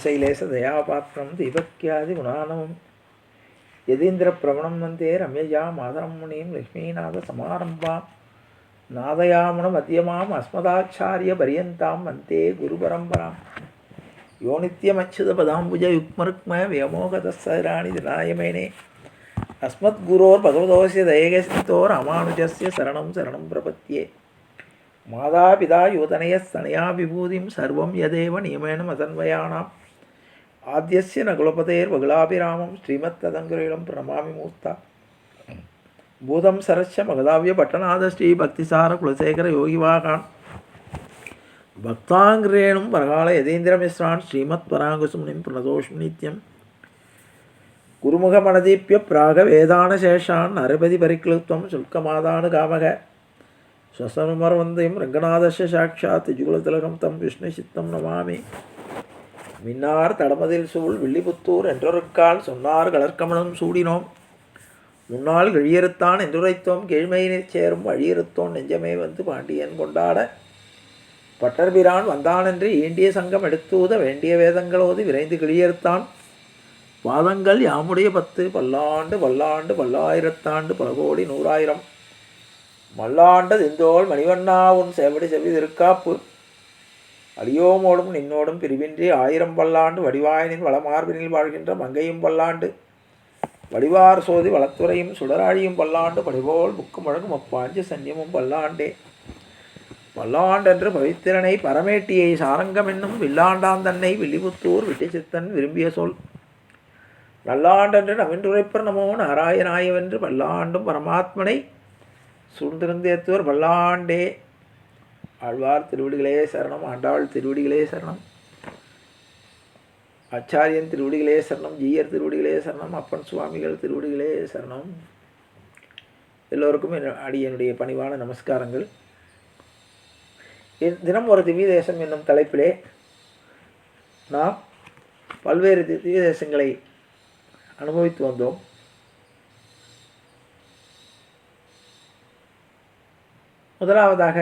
ஸ்ரீசைலேச தயாபாத்திரம் தீபக்யாதி குணானவம் யதீந்திர பிரவணம் வந்தே ரம்யஜா மாதரம் முனிம் லக்ஷ்மீநாத சமாரம்பாம் நாதயாமுன மத்தியமாம் அஸ்மதாச்சாரிய பரியந்தாம் வந்தே குரு பரம்பராம் யோ நித்யமச்சுத பதாம்புஜ யுக்மருக்ம வியமோகதஸ்ஸராணி தினாயமேனே அஸ்மத்குரோர் பகவதோஸ்ய தயகசிந்தோ ராமானுஜஸ்ய சரணம் சரணம் பிரபத்யே மாதாபிதா யோதனயஸ்தனயா விபூதிம் சர்வம் யதேவ நியமேன மதன்வயானாம் ஆத்யஸ்ய நகுலபதேர் வகுலாபிராமம் ஸ்ரீமத்ததங்குரீடம் பிரணமாமி மூர்த்தா பூதம் சரஸ்ய மகதாவிய பட்டநாத ஸ்ரீ பக்திசார குலசேகர யோகிவாகான் பக்தாங்கிரேணும் வரகால யதீந்திரமிஸ்ரான் ஸ்ரீமத் பராங்குசுமுனிம் பிரணதோஷம் நித்யம் குருமுகமனதீப்ய பிராக வேதான சேஷான் நரபதி பரிக்லுப்தம் சுல்கமாதானு காமக ஸ்வசனுமர்வந்தையும் ரங்கநாதஸ்ய சாட்சாத் ஜுகுலதிலகம் தம் விஷ்ணு சித்தம் நமாமி மின்னார் தடமதில் சூழ் வில்லிபுத்தூர் என்றொருக்கால் சொன்னார் கலர்கமலம் சூடினோம் முன்னாள் கிழியறுத்தான் என்றுரைத்தோம் கீழ்மையினைச் சேரும் வழியறுத்தோன் நெஞ்சமே வந்து பாண்டியன் கொண்டாட பட்டர்பிரான் வந்தானென்று ஈண்டிய சங்கம் எடுத்தூத வேண்டிய வேதங்களோது விரைந்து கிழியறுத்தான் பாதங்கள் யாமுடைய 10 பல்லாண்டு பல்லாண்டு பல்லாயிரத்தாண்டு பல கோடி 100,000 மல்லாண்ட திந்தோள் மணிவண்ணா உன் செவடி செவி திருக்காப்பு அடியோமோடும் நின்னோடும் பிரிவின்றி 1000 பல்லாண்டு வடிவாயனின் வளமார்பினில் வாழ்கின்ற மங்கையும் பல்லாண்டு வடிவார் சோதி வளத்துறையும் சுடராழியும் பல்லாண்டு படிபோல் புக்கு முழங்கும் அப்பாஞ்சு சன்னியமும் பல்லாண்டே பல்லாண்டென்று பவித்திரனை பரமேட்டியை சாரங்கம் என்னும் வில்லாண்டான் தன்னை வில்லிபுத்தூர் விட்டு சித்தன் விரும்பிய சொல் நல்லாண்டென்று நவின்றுரைப்பர் நமோ நாராயணாயவென்று பல்லாண்டும் பரமாத்மனை சூழ்ந்திருந்தேத்துவர் பல்லாண்டே. ஆழ்வார் திருவடிகளே சரணம், ஆண்டாள் திருவடிகளே சரணம், ஆச்சாரியன் திருவடிகளே சரணம், ஜீயர் திருவடிகளே சரணம், அப்பன் சுவாமிகள் திருவடிகளே சரணம். எல்லோருக்கும் அடியனுடைய பணிவான நமஸ்காரங்கள். தினம் ஒரு திவ்ய தேசம் என்னும் தலைப்பிலே நாம் பல்வேறு திவ்ய தேசங்களை அனுபவித்து வந்தோம். முதலாவதாக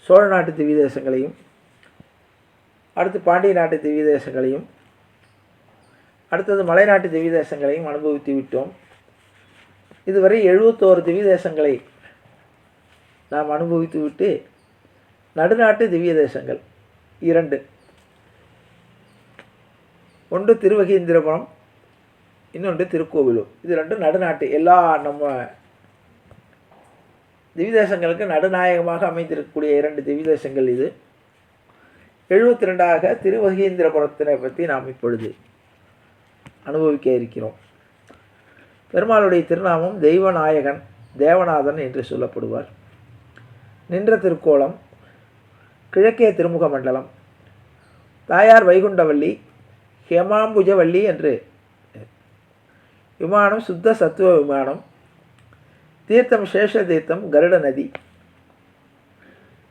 சோழ நாட்டு திவ்ய தேசங்களையும், அடுத்து பாண்டிய நாட்டு திவ்ய தேசங்களையும், அடுத்தது மலைநாட்டு திவ்ய தேசங்களையும் அனுபவித்து விட்டோம். இதுவரை 71 திவ்ய தேசங்களை நாம் அனுபவித்து விட்டு நடுநாட்டு திவ்ய தேசங்கள் 2, ஒன்று திருவகீந்திரபுரம், இன்னொன்று திருக்கோவிலூர். இது 2 நடுநாட்டு. எல்லா நம்ம திவ்யதேசங்களுக்கு நடுநாயகமாக அமைந்திருக்கக்கூடிய 2 திவ்யதேசங்கள் இது. 72ஆக திருவகீந்திரபுரத்தினை பற்றி நாம் இப்பொழுது அனுபவிக்க இருக்கிறோம். பெருமாளுடைய திருநாமம் தெய்வநாயகன், தேவநாதன் என்று சொல்லப்படுவார். நின்ற திருக்கோலம், கிழக்கே திருமுக மண்டலம், தாயார் வைகுண்டவல்லி, ஹேமாம்புஜவல்லி என்று விமானம் சுத்த சத்துவ விமானம், தீர்த்தம் சேஷ தீர்த்தம், கருட நதி.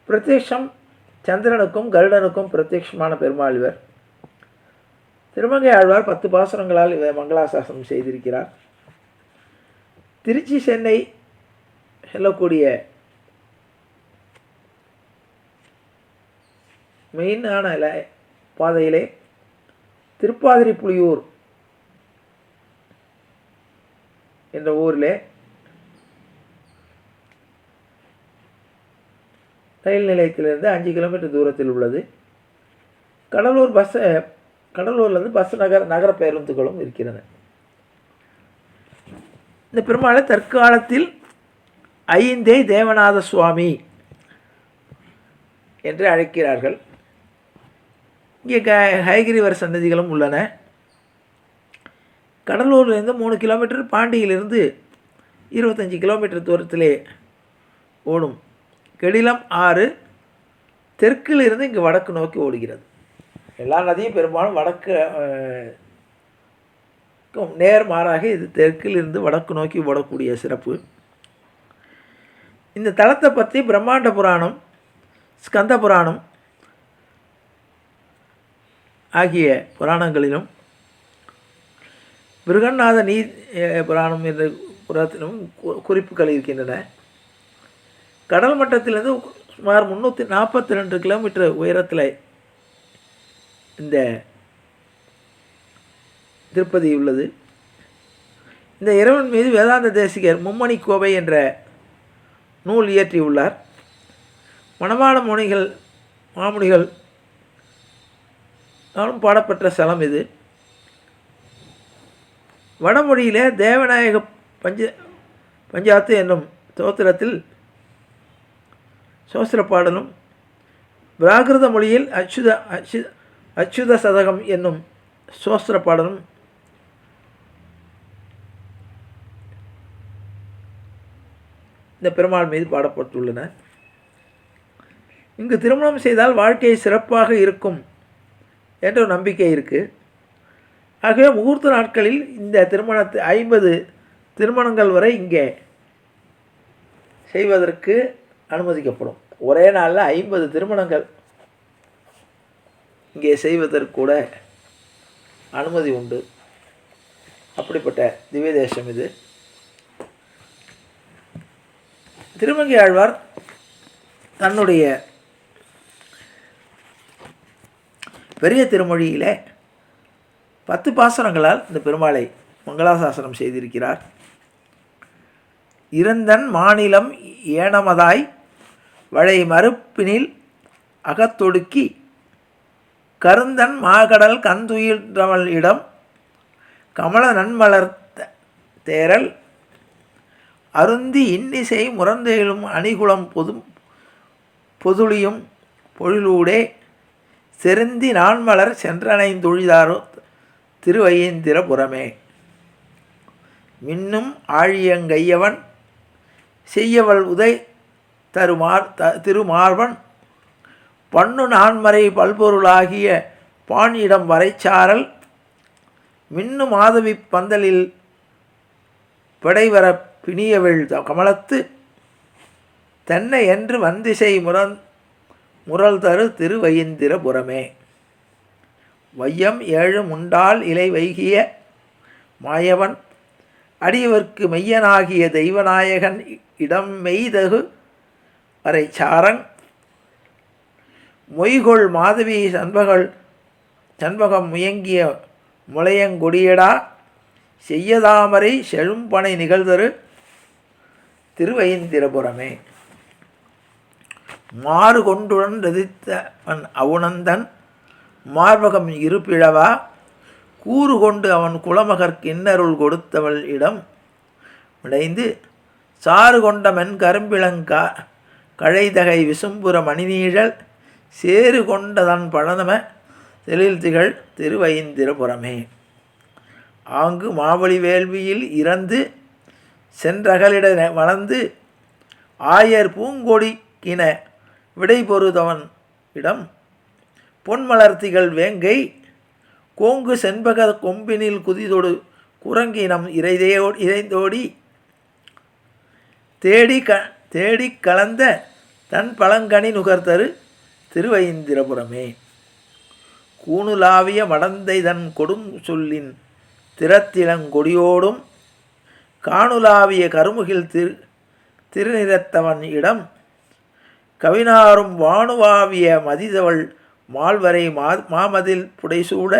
பிரத்யக்ஷம் சந்திரனுக்கும் கருடனுக்கும் பிரத்யக்ஷமான பெருமாள் இவர். திருமங்கை ஆழ்வார் 10 பாசுரங்களால் இவர் மங்களாசாசனம் செய்திருக்கிறார். திருச்சி சென்னை செல்லக்கூடிய மெயினான பாதையிலே திருப்பாதிரி புலியூர் என்ற ஊரிலே ரயில் நிலையத்திலிருந்து 5 கிலோமீட்டர் தூரத்தில் உள்ளது. கடலூர்லேருந்து பஸ் நகர பேருந்துகளும் இருக்கிறது. இந்த பெருமாளை தற்காலத்தில் ஐந்தே தேவநாத சுவாமி என்று அழைக்கிறார்கள். இங்கே ஹயகிரிவர் சன்னதிகளும் உள்ளன. கடலூர்லேருந்து 3 கிலோமீட்டர், பாண்டியிலிருந்து 25 கிலோமீட்டர் தூரத்திலே ஓடும் கெடிலம் ஆறு தெற்கில் இருந்து இங்கு வடக்கு நோக்கி ஓடுகிறது. எல்லா நதியும் பெரும்பாலும் வடக்கு நேர்மாறாக இது தெற்கில் இருந்து வடக்கு நோக்கி ஓடக்கூடிய சிறப்பு. இந்த தலத்தை பற்றி பிரம்மாண்ட புராணம், ஸ்கந்த புராணம் ஆகிய புராணங்களிலும், பிருகநாத நீர் புராணம் என்ற புறத்திலும் குறிப்புகள் இருக்கின்றன. கடல் மட்டத்திலிருந்து சுமார் 342 கிலோமீட்டர் உயரத்தில் இந்த திருப்பதி உள்ளது. இந்த இறைவன் மீது வேதாந்த தேசிகர் மும்மணி கோவை என்ற நூல் இயற்றியுள்ளார். மணவாள மாமுனிகள் பாடப்பெற்ற ஸ்தலம் இது. வடமொழியிலே தேவநாயக பஞ்சாத்து என்னும் தோத்திரத்தில் சோஸ்திர பாடலும், பிராகிருத மொழியில் அச்சுத சதகம் என்னும் சோஸ்திர பாடலும், இந்த பெருமாள் மீது பாடப்பட்டுள்ளன. இங்கு திருமணம் செய்தால் வாழ்க்கை சிறப்பாக இருக்கும் என்ற ஒரு நம்பிக்கை இருக்குது. ஆகவே முகூர்த்த நாட்களில் இந்த 50 திருமணங்கள் வரை இங்கே செய்வதற்கு அனுமதிக்கப்படும். ஒரே நாளில் 50 திருமணங்கள் இங்கே செய்வதற்கு கூட அனுமதி உண்டு. அப்படிப்பட்ட திவ்ய தேசம் இது. திருமங்கை ஆழ்வார் தன்னுடைய பெரிய திருமொழியிலே 10 பாசுரங்களால் இந்த பெருமாளை மங்களாசாசனம் செய்திருக்கிறார். இருந்தன் மாநிலம் ஏனமதாய் வளை மறுப்பினில் அகத்தொடுக்கி கருந்தன் மாகடல் கந்துயின்றவள் இடம் கமல நன்மலர் தேரல் அருந்தி இன்னிசை முரந்தெழும் அணிகுளம் பொதுளியும் பொழிலூடே செருந்தி நான்மலர் சென்றனைந்தொழிதாரோ திருவையேந்திரபுரமே. மின்னும் ஆழியங்கையவன் செய்யவள் உதை திருமார்வன் பண்ணு நான்மறை பல்பொருளாகிய பாணியிடம் வரைச்சாரல் மின்னு மாதவி பந்தலில் படைவர பிணியவள் கமலத்து தென்னை என்று வந்திசை முரல் தரு திருவையேந்திரபுரமே. வையம் 7 முண்டால் இலை வைகிய மாயவன் அடியவர்க்கு மெய்யனாகிய தெய்வநாயகன் இடம் மெய்தகு வரை சாரங் மொய்கொள் மாதவி சண்பகம் முயங்கிய முளையங்கொடியடா செய்யதாமரை செழும்பனை நிகழ்தரு திருவையேந்திரபுரமே. மாறு கொண்டுடன் ரதித்தவன் அவுணந்தன் மார்பகம் இருப்பிழவா கூறு கொண்டு அவன் குலமகற்கு இன்னருள் கொடுத்தவள் இடம் விளைந்து சாறு கொண்ட மென் கரும்பிளங்கா கழைதகை விசும்புற மணிநீழல் சேறு கொண்டதன் பழனம தெளில் திகழ் திருவையேந்திரபுரமே. ஆங்கு மாவழி வேள்வியில் இறந்து சென்றகலிட வளர்ந்து ஆயர் பூங்கொடிக்கின விடை பொருதவன் இடம் பொன்மலர்த்திகள் வேங்கை கோங்கு செண்பக கொம்பினில் குதிதொடு குரங்கினம் இறைந்தோடி தேடி கலந்த தன் பழங்கனி நுகர்தரு திருவையேந்திரபுரமே. கூணுலாவிய மடந்தை தன் கொடும் சொல்லின் திறத்திலங்கொடியோடும் காணுலாவிய கருமுகில் திருநிறத்தவன் இடம் கவினாரும் வானுவாவிய மதிதவள் மால்வரை மாமதில் புடைசூட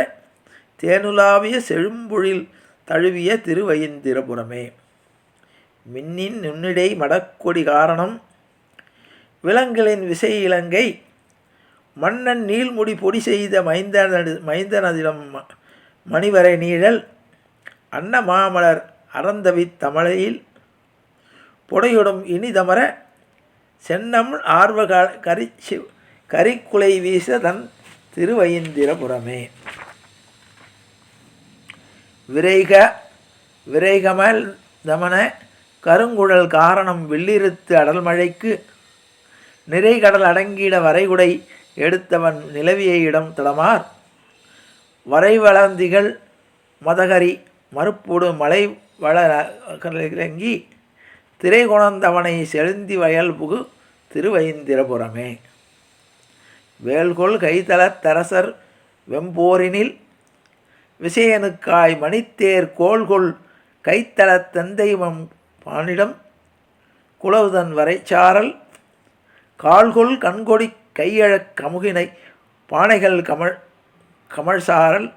தேனுலாவிய செழும்பொழில் தழுவிய திருவையேந்திரபுரமே. மின்னின் நுண்ணிடை மடக்கொடி காரணம் விலங்குகளின் விசை இலங்கை மன்னன் நீள்முடி பொடி செய்த மைந்தனதிடம் மணிவரை நீழல் அன்ன மாமலர் அறந்தவி தமிழையில் புடையொடும் இனிதமர சென்னம் ஆர்வ கரிக்குலை வீச தன் திருவையேந்திரபுரமே. விரைகமல் தமன கருங்குழல் காரணம் வெள்ளிருத்து அடல்மழைக்கு நிறைகடல் அடங்கிட வரைகுடை எடுத்தவன் நிலவிய இடம் தடமார் வரைவளந்திகள் மதகரி மறுப்போடு மலை வளரங்கி திரை கொணர்ந்தவனை செழுந்தி வயல் புகு திருவையேந்திரபுரமே. வேல்கொள் கைத்தளத் தரசர் வெம்போரினில் விசயனுக்காய் மணித்தேர் கோள்கொள் கைத்தளத் தந்தைவம் பானிடம் குளவுதன் வரைச்சாரல் கால்கொள் கண்கொடி கையழக் கமுகினை பானைகள் கமழ்சாரல்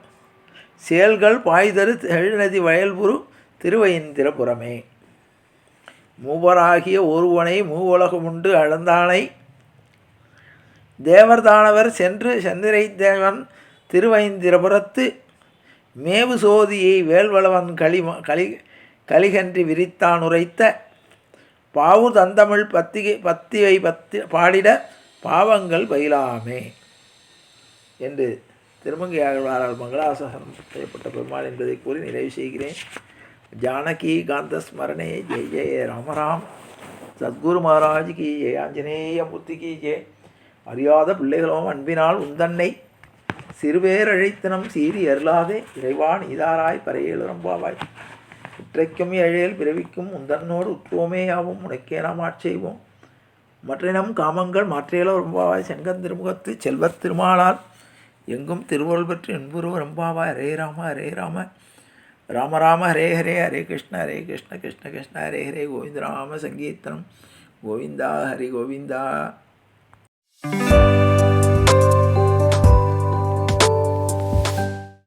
செயல்கள் பாய்தரு எழுநதி வயல்புரு திருவயிந்திரபுரமே. மூவராகிய ஒருவனை மூவுலகமுண்டு அளந்தானை தேவர்தானவர் சென்று செந்திரை தேவன் திருவைந்திரபுரத்து மேவு சோதியை வேல்வளவன் கலிகன்றி விரித்தான் உரைத்த பாவு தந்தமிழ் பத்திவை பாடிட பாவங்கள் பயிலாமே என்று திருமங்கையாழ்வாரால் மங்களாசகரம் செய்யப்பட்ட பெருமாள் என்பதை கூறி நிறைவு செய்கிறேன். ஜானகி காந்த ஸ்மரணே ஜெய ஜெய ராமராம். சத்குரு மகாராஜ் கி ஜெய. ஆஞ்சநேய மூர்த்தி கி ஜெய. அறியாத பிள்ளைகளும் அன்பினால் உந்தன்னை சிறுவேரழைத்தனம் சீறி அருளாதே இறைவா நீதாராய் பறையேழுரம்பாவாய். இற்றைக்கும் ஏழையில் பிறவிக்கும் உந்தன்னோடு உற்றுவோமே யாவும் உனக்கே நாம் ஆட்செய்வோம். மற்றினம் காமங்கள் மாற்றியலோ ரொம்பாவாய். செங்கன் திருமுகத்து செல்வத் திருமாலால் எங்கும் திருவருள் பெற்று என்புருவ ரொம்பாவாய். ஹரே ராம ஹரே ராம ராம ராம ஹரே ஹரே ஹரே கிருஷ்ண கிருஷ்ண கிருஷ்ண ஹரே ஹரே. கோவிந்த ராம சங்கீர்த்தனம் கோவிந்தா ஹரி கோவிந்தா.